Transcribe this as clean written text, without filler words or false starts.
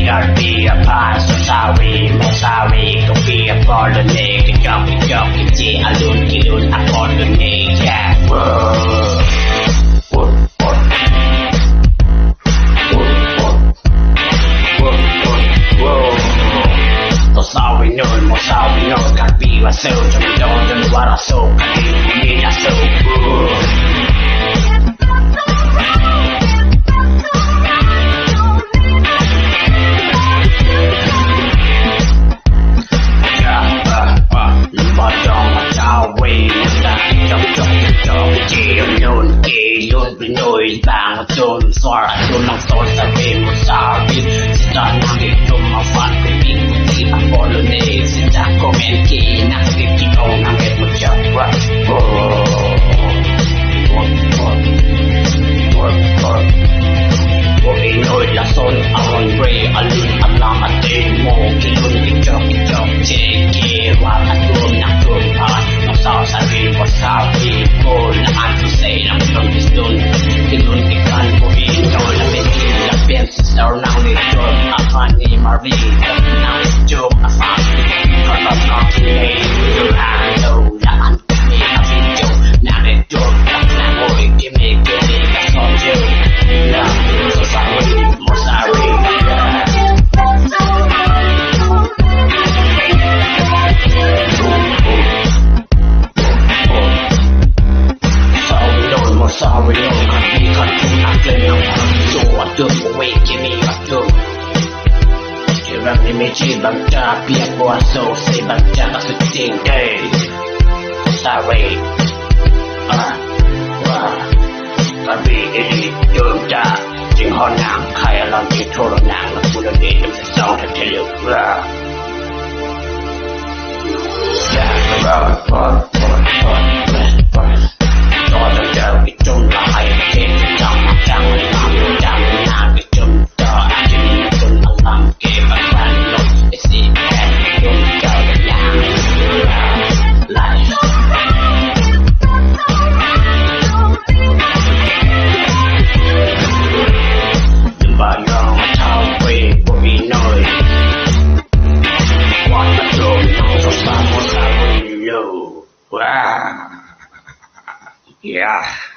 not be a pass. So sorry, mo sorry. Don't be a problem, nigga. Jump, kitty, alone, kilun, a problem, nigga. Whoa. Sorry, no, more sorry, no, can't be myself. Tell me don't what I saw, can't be me, I so bang tôn xóa tôn mang xóa sa bên một sao biết sẽ đón năng để trông mà phản cái bình khi mà bỏ lỡ nề sẽ đã comment kỹ năng để chỉ ông năng hết một chập Bộ ý nổi là son on ray alun alam atin mo kilun kicok chế kia và thật luôn nặng thường phá nó sao sa rin và sao đi cô là ăn phụ xây làm trong cái stone kilun kikan của in nổi là bên kia là bên sao năng để trộm afani marvi năng để trộm afani còn tao nó thì này từ hàng đầu là ăn mi là phi châu năng để trộm là năng ngồi kia mê kia đi cả son chơi là so sorry more sorry sorry, no, can't be controlled. I'm playing so I don't wait, give me a doom. Give up the machine, but be a boy, so say, but that's the thing, hey. Sorry, can't be any doom that. Chính họ nàng khai làm gì thôi là nàng là phụ nữ để trong sự sống thật thể lực ra. Đó là chờ cái chung là hay thêm trong mặt trăng làm trăng là cái chung cho chính là chung là làm kia và quan lộn để xì kẹt chung cho cái nhà lại đừng bao giờ mà thao quê của vì nồi what the drum không so xa một xa với lâu wow. Yeah.